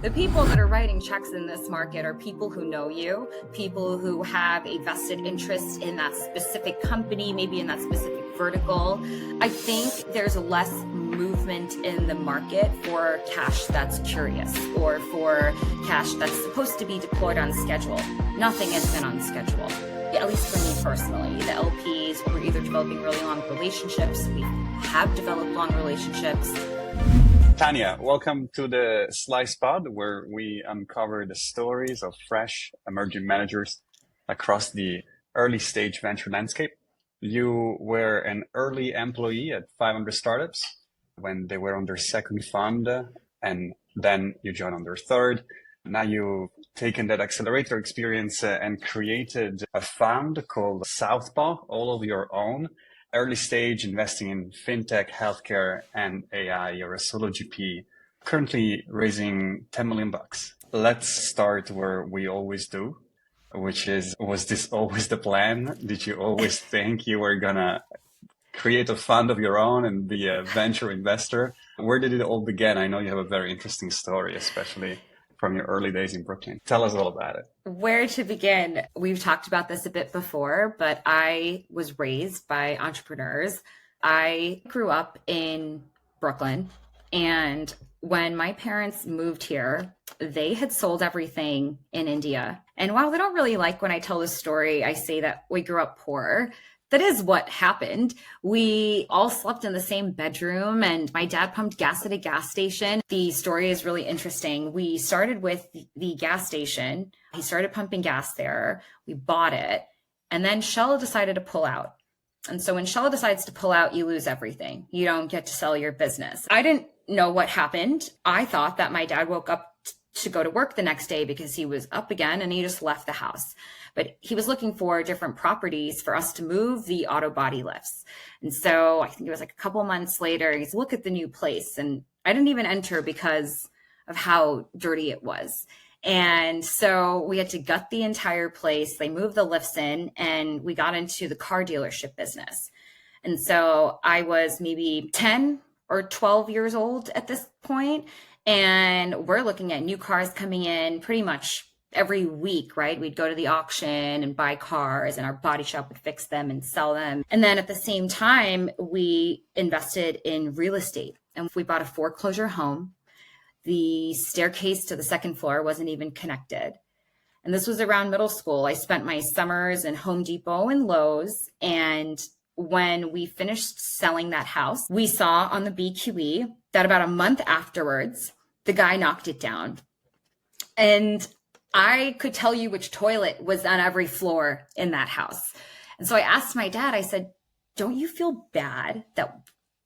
The people that are writing checks in this market are people who know you, people who have a vested interest in that specific company, maybe in that specific vertical. I think there's less movement in the market for cash that's curious or for cash that's supposed to be deployed on schedule. Nothing has been on schedule, at least for me personally. The LPs were either developing really long relationships. We have developed long relationships. Tanya, welcome to the Slice Pod, where we uncover the stories of fresh emerging managers across the early stage venture landscape. You were an early employee at 500 startups when they were on their second fund, and then you joined on their third. Now you've taken that accelerator experience and created a fund called Southpaw, all of your own. Early stage investing in fintech, healthcare, and AI. You're a solo GP, currently raising 10 million bucks. Let's start where we always do, which is, was this always the plan? Did you always think you were gonna create a fund of your own and be a venture investor? Where did it all begin? I know you have a very interesting story, especially from your early days in Brooklyn. Tell us all about it. Where to begin? We've talked about this a bit before, but I was raised by entrepreneurs. I grew up in Brooklyn, and when my parents moved here, they had sold everything in India. And while they don't really like when I tell this story, I say that we grew up poor. That is what happened. We all slept in the same bedroom, and my dad pumped gas at a gas station. The story is really interesting. We started with the gas station. He started pumping gas there. We bought it. And then Shell decided to pull out. And so when Shell decides to pull out, you lose everything. You don't get to sell your business. I didn't know what happened. I thought that my dad woke up to go to work the next day because he was up again and he just left the house. But he was looking for different properties for us to move the auto body lifts. And so I think it was like a couple months later, he's look at the new place. And I didn't even enter because of how dirty it was. And so we had to gut the entire place. They moved the lifts in and we got into the car dealership business. And so I was maybe 10 or 12 years old at this point. And we're looking at new cars coming in pretty much every week, right? We'd go to the auction and buy cars and our body shop would fix them and sell them. And then at the same time, we invested in real estate and we bought a foreclosure home. The staircase to the second floor wasn't even connected. And this was around middle school. I spent my summers in Home Depot and Lowe's. And when we finished selling that house, we saw on the BQE that about a month afterwards, the guy knocked it down. And I could tell you which toilet was on every floor in that house. And so I asked my dad, I said, don't you feel bad that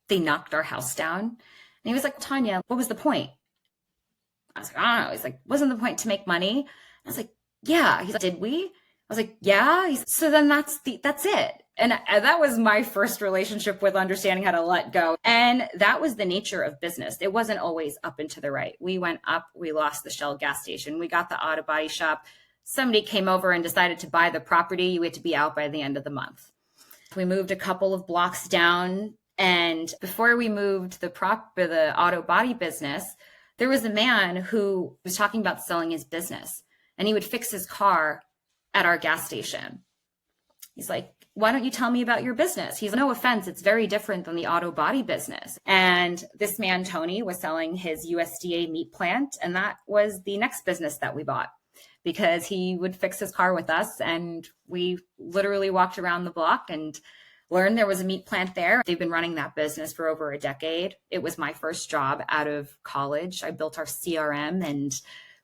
they knocked our house down? And he was like, Tanya, what was the point? I was like, I don't know. He's like, wasn't the point to make money? I was like, yeah. He's like, did we? I was like, yeah. So then that's it. And that was my first relationship with understanding how to let go. And that was the nature of business. It wasn't always up and to the right. We went up, we lost the Shell gas station. We got the auto body shop. Somebody came over and decided to buy the property. We had to be out by the end of the month. We moved a couple of blocks down. And before we moved the auto body business, there was a man who was talking about selling his business and he would fix his car at our gas station. He's like, why don't you tell me about your business? He's like, no offense, it's very different than the auto body business. And this man, Tony, was selling his USDA meat plant. And that was the next business that we bought because he would fix his car with us. And we literally walked around the block and learned there was a meat plant there. They've been running that business for over a decade. It was my first job out of college. I built our CRM and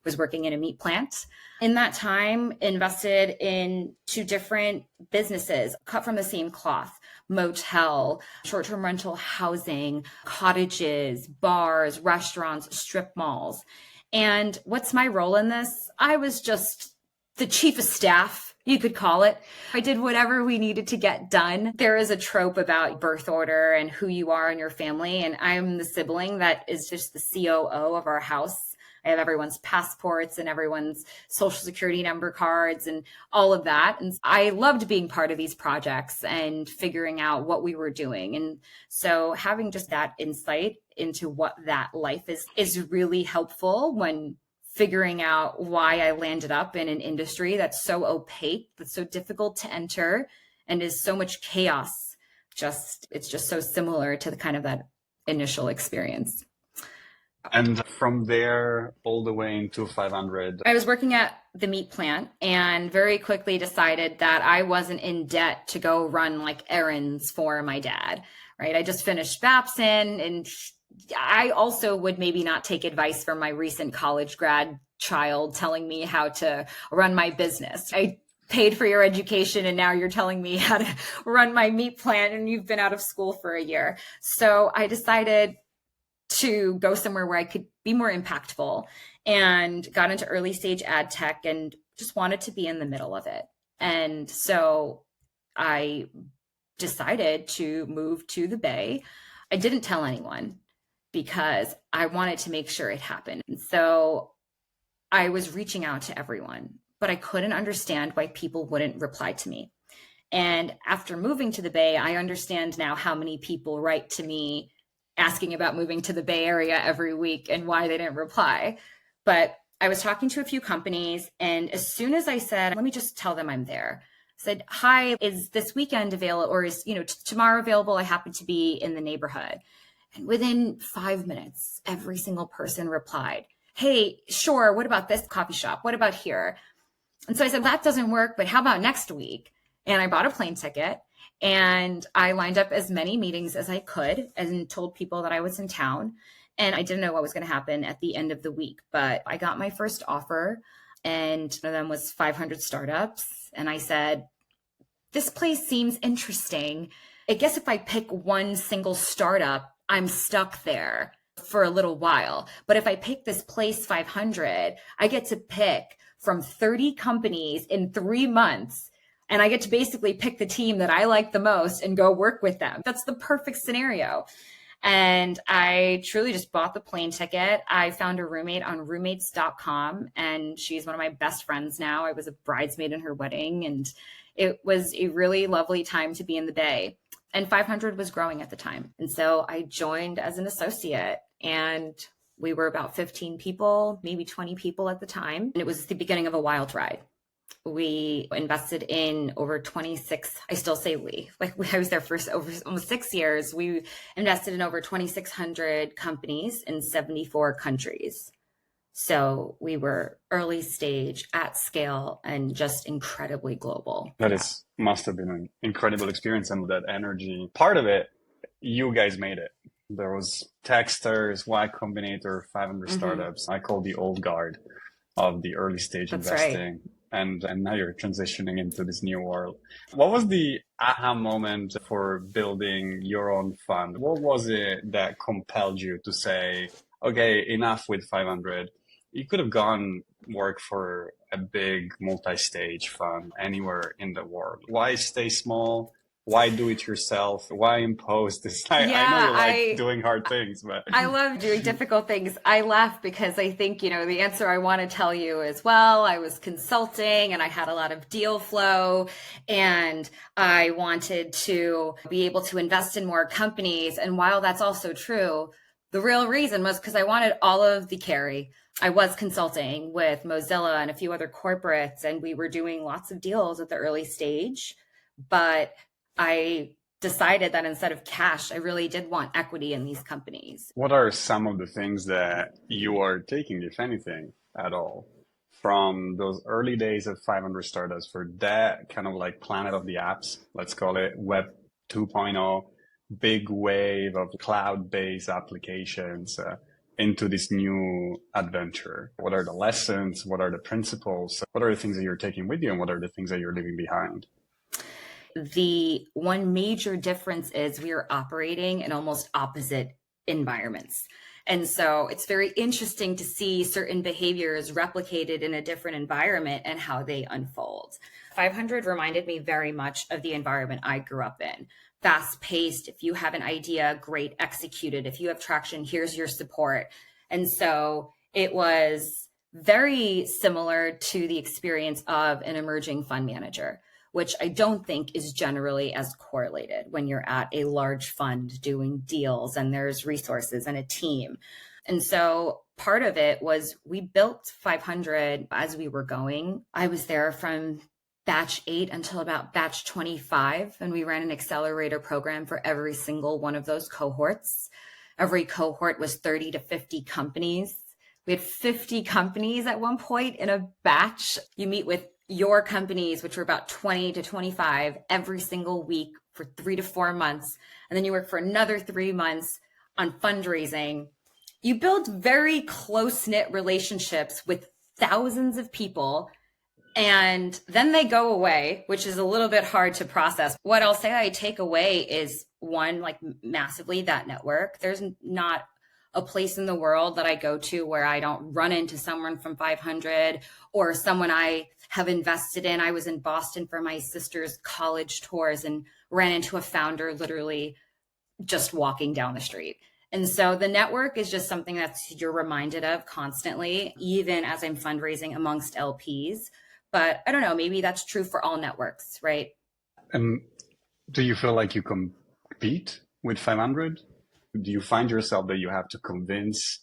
was working in a meat plant. In that time, invested in 2 different businesses cut from the same cloth: motel, short-term rental housing, cottages, bars, restaurants, strip malls. And what's my role in this? I was just the chief of staff, you could call it. I did whatever we needed to get done. There is a trope about birth order and who you are in your family. And I'm the sibling that is just the COO of our house. I have everyone's passports and everyone's social security number cards and all of that. And I loved being part of these projects and figuring out what we were doing. And so having just that insight into what that life is really helpful when figuring out why I landed up in an industry that's so opaque, that's so difficult to enter, and is so much chaos. It's just so similar to the kind of that initial experience. And from there, all the way into 500. I was working at the meat plant and very quickly decided that I wasn't in debt to go run like errands for my dad, right? I just finished Babson, and I also would maybe not take advice from my recent college grad child telling me how to run my business. I paid for your education and now you're telling me how to run my meat plant and you've been out of school for a year. So I decided to go somewhere where I could be more impactful, and got into early stage ad tech and just wanted to be in the middle of it. And so I decided to move to the Bay. I didn't tell anyone because I wanted to make sure it happened. And so I was reaching out to everyone, but I couldn't understand why people wouldn't reply to me. And after moving to the Bay, I understand now how many people write to me asking about moving to the Bay Area every week and why they didn't reply. But I was talking to a few companies, and as soon as I said, let me just tell them I'm there, I said, hi, is this weekend available, or is, tomorrow available? I happen to be in the neighborhood. And within 5 minutes, every single person replied, hey, sure, what about this coffee shop? What about here? And so I said, that doesn't work, but how about next week? And I bought a plane ticket. And I lined up as many meetings as I could and told people that I was in town. And I didn't know what was going to happen at the end of the week, but I got my first offer, and one of them was 500 startups. And I said, this place seems interesting. I guess if I pick one single startup, I'm stuck there for a little while. But if I pick this place 500, I get to pick from 30 companies in 3 months. And I get to basically pick the team that I like the most and go work with them. That's the perfect scenario. And I truly just bought the plane ticket. I found a roommate on roommates.com, and she's one of my best friends now. I was a bridesmaid in her wedding, and it was a really lovely time to be in the Bay. And 500 was growing at the time. And so I joined as an associate, and we were about 15 people, maybe 20 people at the time. And it was the beginning of a wild ride. We invested in over 26, I still say I was there for over almost 6 years. We invested in over 2,600 companies in 74 countries. So we were early stage, at scale, and just incredibly global. Must have been an incredible experience, and that energy. Part of it, you guys made it. There was Techstars, Y Combinator, 500 startups. I call the old guard of the early stage That's investing. right. And now you're transitioning into this new world. What was the aha moment for building your own fund? What was it that compelled you to say, okay, enough with 500? You could have gone work for a big multi-stage fund anywhere in the world. Why stay small? Why do it yourself? Why impose this? I know you like doing hard things, but I love doing difficult things. I laugh because I think, the answer I want to tell you is, well, I was consulting and I had a lot of deal flow and I wanted to be able to invest in more companies. And while that's also true, the real reason was because I wanted all of the carry. I was consulting with Mozilla and a few other corporates, and we were doing lots of deals at the early stage, but I decided that instead of cash, I really did want equity in these companies. What are some of the things that you are taking, if anything, at all, from those early days of 500 startups for that kind of like planet of the apps, let's call it Web 2.0, big wave of cloud-based applications into this new adventure? What are the lessons? What are the principles? What are the things that you're taking with you, and what are the things that you're leaving behind? The one major difference is we are operating in almost opposite environments. And so it's very interesting to see certain behaviors replicated in a different environment and how they unfold. 500 reminded me very much of the environment I grew up in. Fast paced. If you have an idea, great, executed. If you have traction, here's your support. And so it was very similar to the experience of an emerging fund manager, which I don't think is generally as correlated when you're at a large fund doing deals and there's resources and a team. And so part of it was we built 500 as we were going. I was there from batch 8 until about batch 25, and we ran an accelerator program for every single one of those cohorts. Every cohort was 30 to 50 companies. We had 50 companies at one point in a batch. You meet with your companies, which were about 20 to 25 every single week for 3 to 4 months. And then you work for another 3 months on fundraising. You build very close-knit relationships with thousands of people, and then they go away, which is a little bit hard to process. What I'll say I take away is, one, like massively that network. There's not a place in the world that I go to where I don't run into someone from 500 or someone I have invested in. I was in Boston for my sister's college tours and ran into a founder literally just walking down the street. And so the network is just something that you're reminded of constantly, even as I'm fundraising amongst LPs. But I don't know, maybe that's true for all networks, right? And do you feel like you compete with 500? Do you find yourself that you have to convince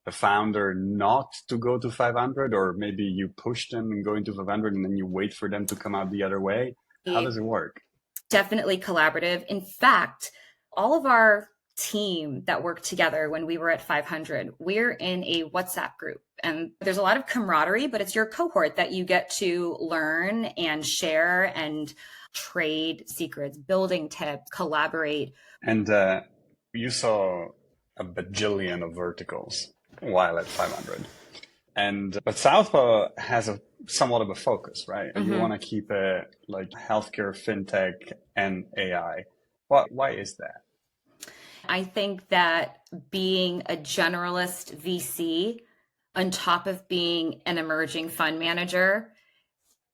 the founder not to go to 500, or maybe you push them and go into 500 and then you wait for them to come out the other way? How does it work? Definitely collaborative. In fact, all of our team that worked together when we were at 500, we're in a WhatsApp group, and there's a lot of camaraderie, but it's your cohort that you get to learn and share and trade secrets, building tips, collaborate. And you saw a bajillion of verticals while at 500. But Southpaw has a somewhat of a focus, right? You want to keep it like healthcare, fintech, and AI. Why is that? I think that being a generalist VC on top of being an emerging fund manager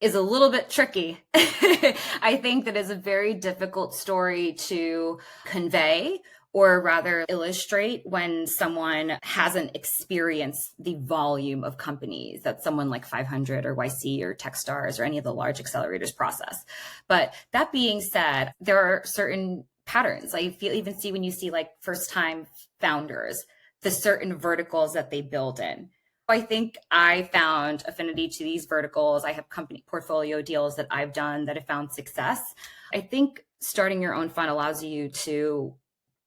is a little bit tricky. I think that is a very difficult story to convey, or rather illustrate, when someone hasn't experienced the volume of companies that someone like 500 or YC or Techstars or any of the large accelerators process. But that being said, there are certain patterns. I even see when you see like first time founders, the certain verticals that they build in. I think I found affinity to these verticals. I have company portfolio deals that I've done that have found success. I think starting your own fund allows you to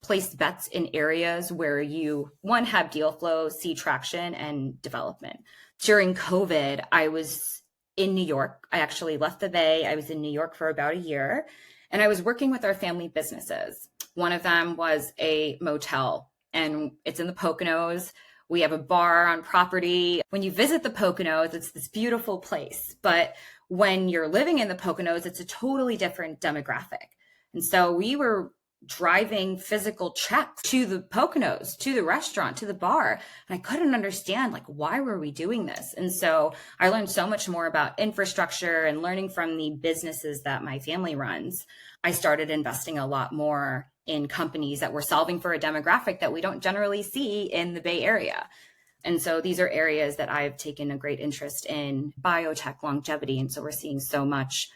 place bets in areas where you, one, have deal flow, see traction and development. During COVID, I was in New York. I actually left the Bay. I was in New York for about a year, and I was working with our family businesses. One of them was a motel, and it's in the Poconos. We have a bar on property. When you visit the Poconos, it's this beautiful place. But when you're living in the Poconos, it's a totally different demographic. And so we were driving physical checks to the Poconos, to the restaurant, to the bar. And I couldn't understand, like, why were we doing this? And so I learned so much more about infrastructure and learning from the businesses that my family runs. I started investing a lot more in companies that were solving for a demographic that we don't generally see in the Bay Area. And so these are areas that I've taken a great interest in: biotech, longevity. And so we're seeing so much.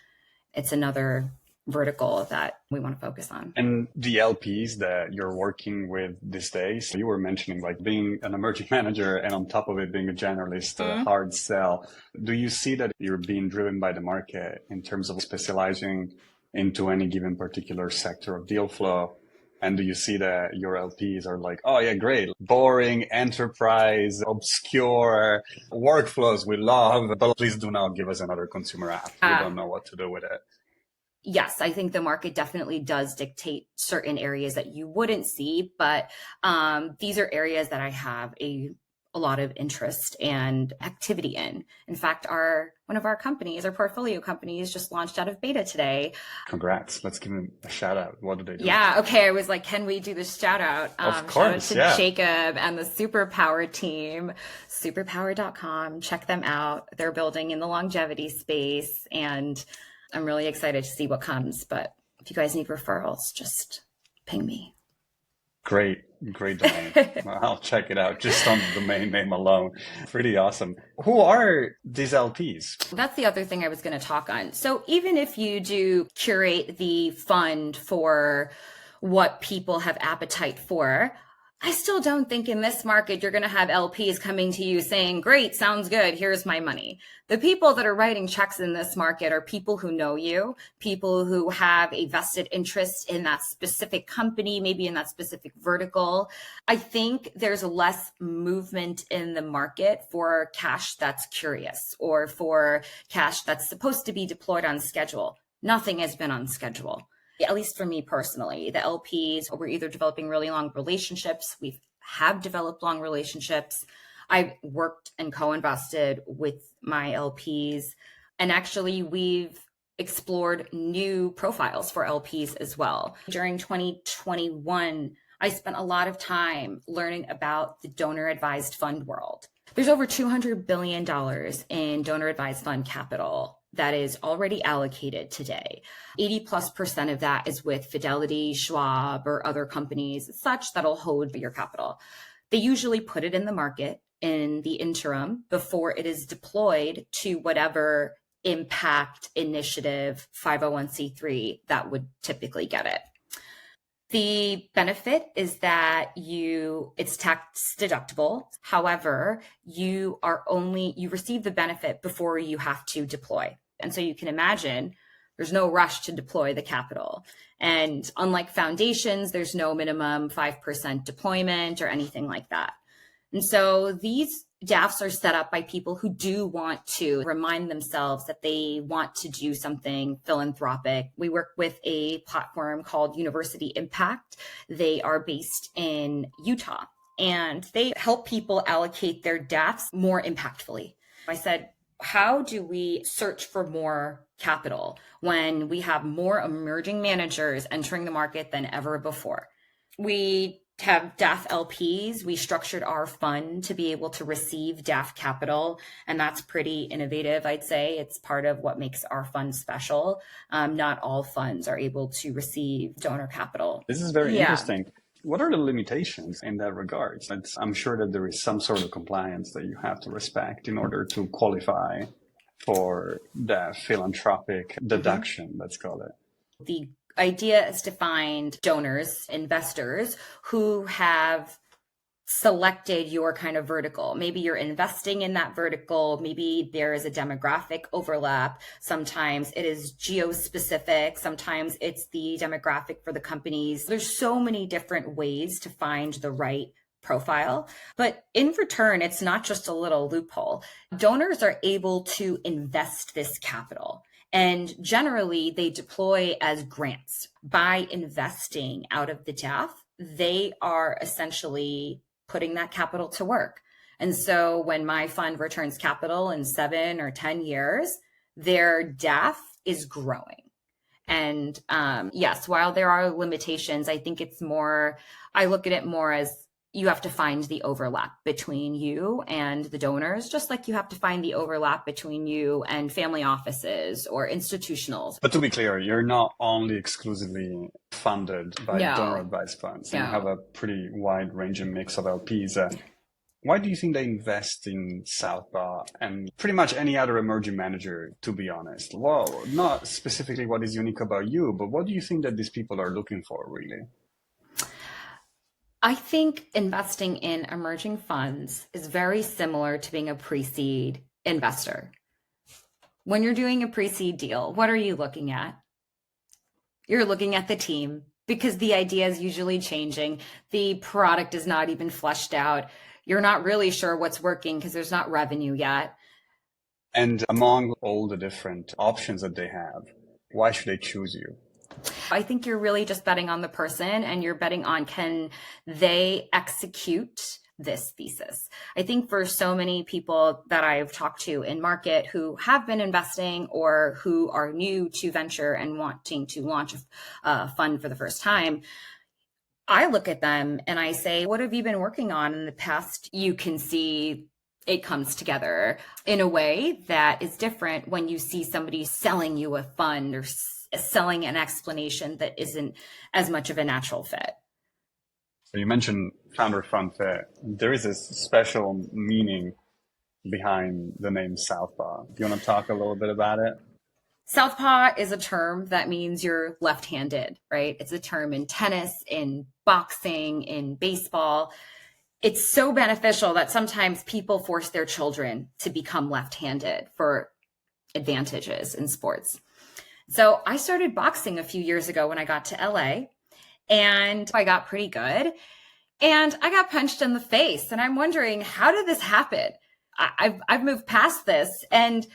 It's another vertical that we want to focus on. And the LPs that you're working with these days, you were mentioning like being an emerging manager and on top of it being a generalist, a hard sell. Do you see that you're being driven by the market in terms of specializing into any given particular sector of deal flow? And do you see that your LPs are like, oh yeah, great, boring, enterprise, obscure workflows we love, but please do not give us another consumer app. We don't know what to do with it. Yes, I think the market definitely does dictate certain areas that you wouldn't see, but these are areas that I have a lot of interest and activity in. In fact, one of our companies, our portfolio companies, just launched out of beta today. Congrats. Let's give them a shout out. What do they do? Yeah, okay. I was like, can we do this shout out? Of course, shout out to Jacob and the Superpower team, superpower.com. Check them out. They're building in the longevity space, and I'm really excited to see what comes. But if you guys need referrals, just ping me. Great domain. I'll check it out just on the domain name alone. Pretty awesome. Who are these LPs? That's the other thing I was going to talk on. So even if you do curate the fund for what people have appetite for, I still don't think in this market you're going to have LPs coming to you saying, great, sounds good, here's my money. The people that are writing checks in this market are people who know you, people who have a vested interest in that specific company, maybe in that specific vertical. I think there's less movement in the market for cash that's curious or for cash that's supposed to be deployed on schedule. Nothing has been on schedule. At least for me personally, the LPs, we're either developing really long relationships. We have developed long relationships. I've worked and co-invested with my LPs. And actually, we've explored new profiles for LPs as well. During 2021, I spent a lot of time learning about the donor advised fund world. There's over $200 billion in donor advised fund capital that is already allocated today. 80+% of that is with Fidelity, Schwab, or other companies such that'll hold your capital. They usually put it in the market in the interim before it is deployed to whatever impact initiative 501c3 that would typically get it. The benefit is that it's tax deductible. However, you receive the benefit before you have to deploy. And so you can imagine there's no rush to deploy the capital. And unlike foundations, there's no minimum 5% deployment or anything like that. And so these DAFs are set up by people who do want to remind themselves that they want to do something philanthropic. We work with a platform called University Impact. They are based in Utah, and they help people allocate their DAFs more impactfully. I said, how do we search for more capital when we have more emerging managers entering the market than ever before? We have DAF LPs. We structured our fund to be able to receive DAF capital, and that's pretty innovative, I'd say. It's part of what makes our fund special. Not all funds are able to receive donor capital. This is very interesting. What are the limitations in that regard? I'm sure that there is some sort of compliance that you have to respect in order to qualify for the philanthropic deduction, let's call it. The idea is to find donors, investors who have selected your kind of vertical. Maybe you're investing in that vertical. Maybe there is a demographic overlap. Sometimes it is geo-specific. Sometimes it's the demographic for the companies. There's so many different ways to find the right profile. But in return, it's not just a little loophole. Donors are able to invest this capital. And generally, they deploy as grants. By investing out of the DAF, they are essentially putting that capital to work. And so when my fund returns capital in 7 or 10 years, their DAF is growing. And yes, while there are limitations, I think I look at it more as you have to find the overlap between you and the donors, just like you have to find the overlap between you and family offices or institutionals. But to be clear, you're not only exclusively funded by donor advised funds. You have a pretty wide range and mix of LPs. Why do you think they invest in Southpaw and pretty much any other emerging manager, to be honest? Well, not specifically what is unique about you, but what do you think that these people are looking for, really? I think investing in emerging funds is very similar to being a pre-seed investor. When you're doing a pre-seed deal, what are you looking at? You're looking at the team because the idea is usually changing. The product is not even fleshed out. You're not really sure what's working because there's not revenue yet. And among all the different options that they have, why should they choose you? I think you're really just betting on the person, and you're betting on, can they execute this thesis? I think for so many people that I've talked to in market who have been investing or who are new to venture and wanting to launch a fund for the first time, I look at them and I say, what have you been working on in the past? You can see it comes together in a way that is different when you see somebody selling you a fund or selling an explanation that isn't as much of a natural fit. So you mentioned founder fund fit. There is a special meaning behind the name Southpaw. Do you want to talk a little bit about it? Southpaw is a term that means you're left-handed, right? It's a term in tennis, in boxing, in baseball. It's so beneficial that sometimes people force their children to become left-handed for advantages in sports. So I started boxing a few years ago when I got to LA, and I got pretty good. And I got punched in the face. And I'm wondering, how did this happen? I've moved past this, and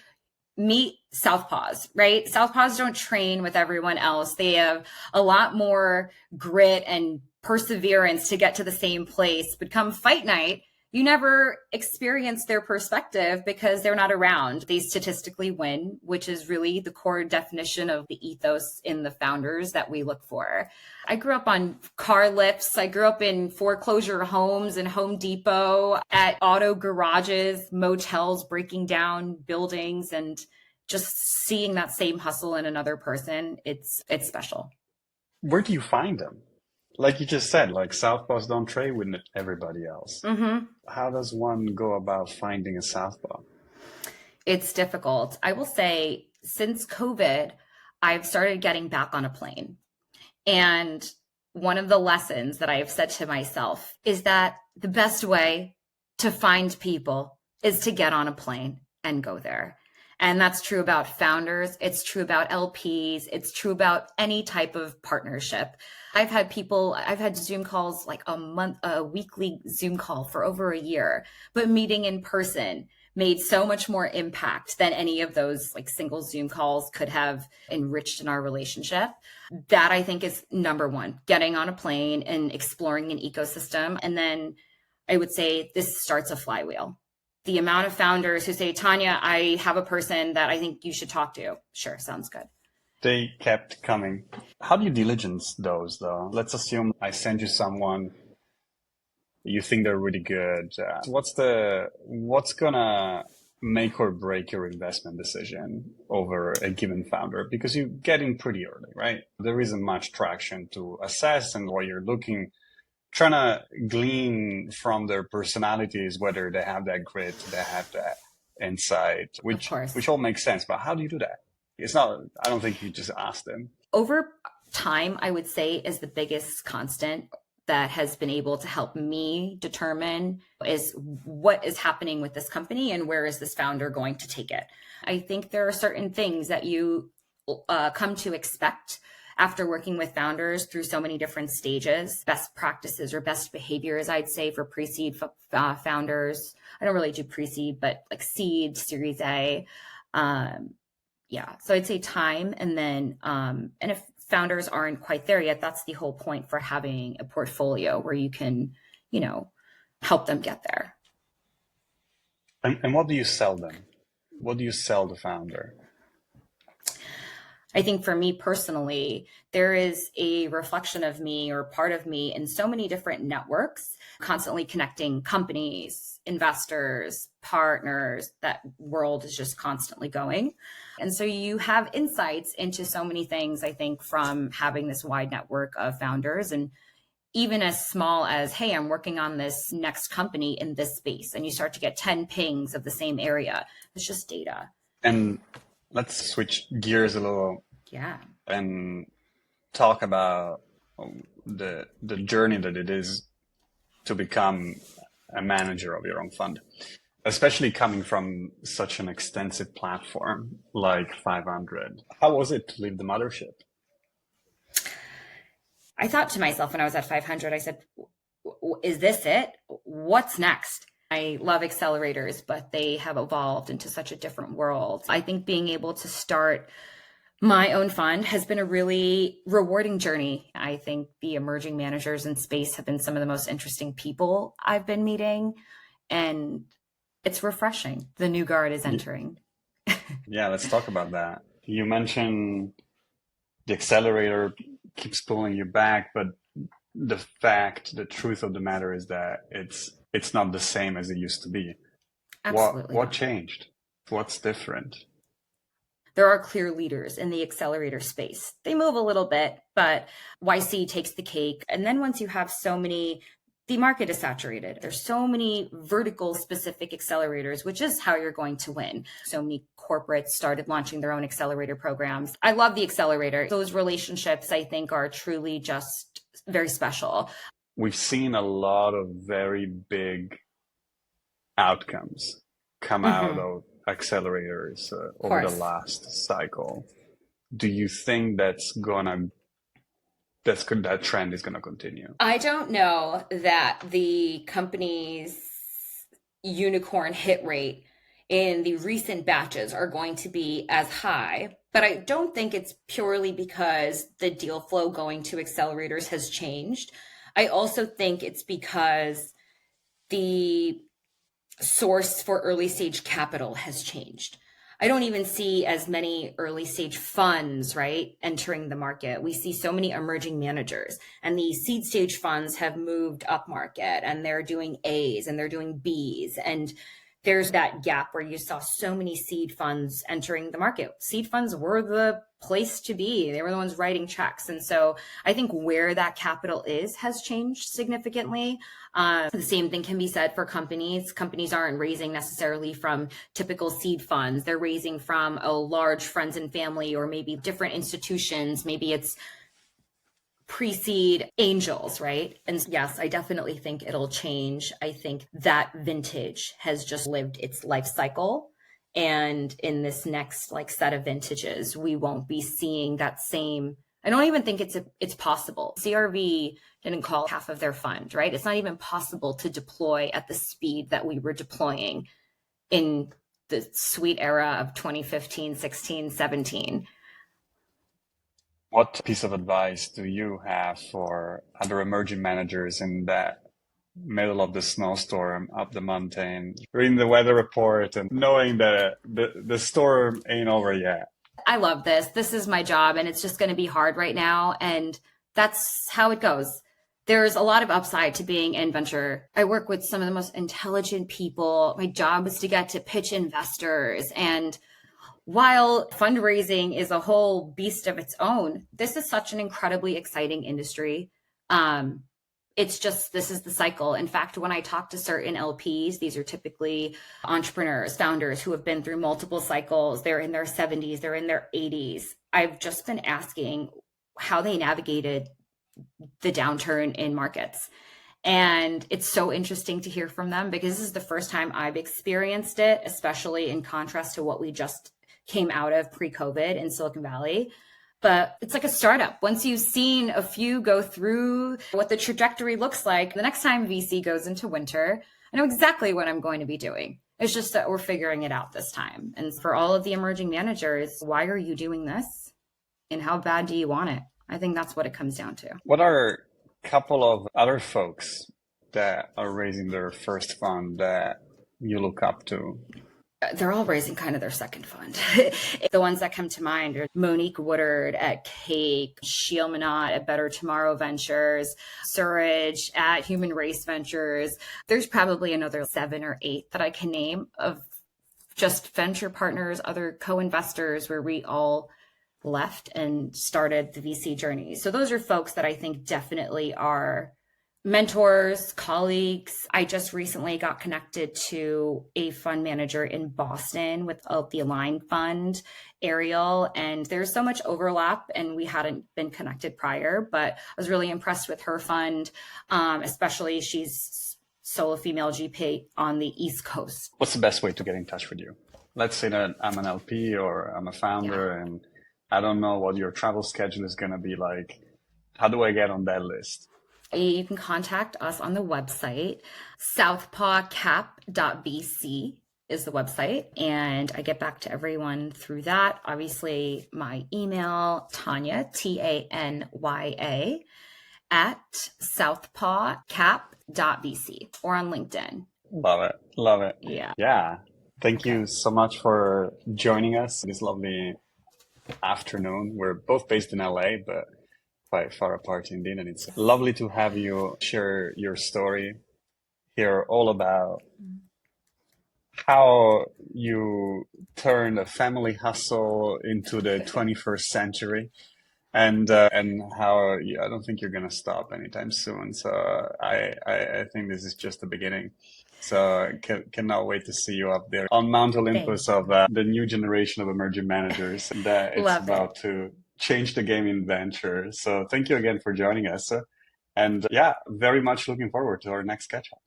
meet southpaws, right? Southpaws don't train with everyone else. They have a lot more grit and perseverance to get to the same place. But come fight night, you never experience their perspective because they're not around. They statistically win, which is really the core definition of the ethos in the founders that we look for. I grew up on car lifts. I grew up in foreclosure homes and Home Depot, at auto garages, motels, breaking down buildings, and just seeing that same hustle in another person. It's special. Where do you find them? Like you just said, like southpaws don't trade with everybody else. Mm-hmm. How does one go about finding a southpaw? It's difficult. I will say since COVID, I've started getting back on a plane. And one of the lessons that I've said to myself is that the best way to find people is to get on a plane and go there. And that's true about founders. It's true about LPs. It's true about any type of partnership. I've had Zoom calls, like a weekly Zoom call for over a year, but meeting in person made so much more impact than any of those like single Zoom calls could have enriched in our relationship. That I think is number one, getting on a plane and exploring an ecosystem. And then I would say this starts a flywheel. The amount of founders who say, Tanya, I have a person that I think you should talk to. Sure, sounds good. They kept coming. How do you diligence those, though? Let's assume I send you someone, you think they're really good. What's gonna make or break your investment decision over a given founder? Because you get in pretty early, right? There isn't much traction to assess, and what you're trying to glean from their personalities, whether they have that grit, they have that insight, Of course. which all makes sense. But how do you do that? It's not, I don't think you just ask them. Over time, I would say, is the biggest constant that has been able to help me determine is what is happening with this company and where is this founder going to take it. I think there are certain things that you come to expect after working with founders through so many different stages, best practices or best behaviors, I'd say, for pre-seed founders. I don't really do pre-seed, but like seed, Series A. Yeah, so I'd say time. And then, and if founders aren't quite there yet, that's the whole point for having a portfolio where you can, help them get there. And what do you sell them? What do you sell the founder? I think for me personally, there is a reflection of me or part of me in so many different networks, constantly connecting companies, investors, partners. That world is just constantly going. And so you have insights into so many things, I think, from having this wide network of founders, and even as small as, hey, I'm working on this next company in this space. And you start to get 10 pings of the same area. It's just data. And let's switch gears a little. Yeah. And talk about the journey that it is to become a manager of your own fund, especially coming from such an extensive platform like 500. How was it to leave the mothership? I thought to myself when I was at 500, I said, is this it? What's next? I love accelerators, but they have evolved into such a different world. I think being able to start my own fund has been a really rewarding journey. I think the emerging managers in space have been some of the most interesting people I've been meeting, and it's refreshing. The new guard is entering. Yeah, let's talk about that. You mentioned the accelerator keeps pulling you back, but the truth of the matter is that it's not the same as it used to be. Absolutely. What changed? What's different? There are clear leaders in the accelerator space. They move a little bit, but YC takes the cake. And then once you have so many the market is saturated. There's so many vertical specific accelerators, which is how you're going to win. So many corporates started launching their own accelerator programs. I love the accelerator. Those relationships, I think, are truly just very special. We've seen a lot of very big outcomes come out Mm-hmm. of accelerators Of over the course. last cycle. Do you think that trend is gonna continue? I don't know that the company's unicorn hit rate in the recent batches are going to be as high, but I don't think it's purely because the deal flow going to accelerators has changed. I also think it's because the source for early stage capital has changed. I don't even see as many early stage funds, right, entering the market. We see so many emerging managers, and the seed stage funds have moved up market and they're doing A's and they're doing B's. And there's that gap where you saw so many seed funds entering the market. Seed funds were the place to be. They were the ones writing checks. And so I think where that capital is has changed significantly. The same thing can be said for companies. Companies aren't raising necessarily from typical seed funds. They're raising from a large friends and family or maybe different institutions. Maybe it's pre-seed angels, right? And yes, I definitely think it'll change. I think that vintage has just lived its life cycle. And in this next like set of vintages, we won't be seeing that same. I don't even think it's possible. CRV didn't call half of their fund, right? It's not even possible to deploy at the speed that we were deploying in the sweet era of 2015, 16, 17. What piece of advice do you have for other emerging managers in that middle of the snowstorm up the mountain, reading the weather report and knowing that the storm ain't over yet? I love this. This is my job and it's just going to be hard right now. And that's how it goes. There's a lot of upside to being in venture. I work with some of the most intelligent people. My job is to get to pitch investors. And while fundraising is a whole beast of its own, this is such an incredibly exciting industry. It's just, this is the cycle. In fact, when I talk to certain LPs, these are typically entrepreneurs, founders who have been through multiple cycles. They're in their 70s, they're in their 80s. I've just been asking how they navigated the downturn in markets. And it's so interesting to hear from them because this is the first time I've experienced it, especially in contrast to what we just came out of pre-COVID in Silicon Valley. But it's like a startup. Once you've seen a few go through what the trajectory looks like, the next time VC goes into winter, I know exactly what I'm going to be doing. It's just that we're figuring it out this time. And for all of the emerging managers, why are you doing this? And how bad do you want it? I think that's what it comes down to. What are a couple of other folks that are raising their first fund that you look up to? They're all raising kind of their second fund. The ones that come to mind are Monique Woodard at Cake, Sheil Minot at Better Tomorrow Ventures, Surridge at Human Race Ventures. There's probably another 7 or 8 that I can name of just venture partners, other co-investors where we all left and started the VC journey. So those are folks that I think definitely are mentors, colleagues. I just recently got connected to a fund manager in Boston with the Align Fund, Ariel, and there's so much overlap and we hadn't been connected prior, but I was really impressed with her fund, especially she's solo female GP on the East Coast. What's the best way to get in touch with you? Let's say that I'm an LP or I'm a founder and I don't know what your travel schedule is going to be like. How do I get on that list? You can contact us on the website. southpawcap.vc is the website. And I get back to everyone through that. Obviously, my email, Tanya, Tanya, at southpawcap.vc or on LinkedIn. Love it. Love it. Yeah. Yeah. Thank you so much for joining us this lovely afternoon. We're both based in LA, but quite far apart indeed. And it's lovely to have you share your story, hear all about how you turned a family hustle into the 21st century. and how I don't think you're gonna stop anytime soon. So I think this is just the beginning. So cannot wait to see you up there on Mount Thank Olympus of you. the new generation of emerging managers, and it's Love it. about to change the game in venture. So thank you again for joining us, and yeah, very much looking forward to our next catch up.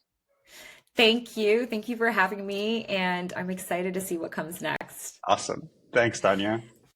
Thank you. Thank you for having me. And I'm excited to see what comes next. Awesome. Thanks, Tanya.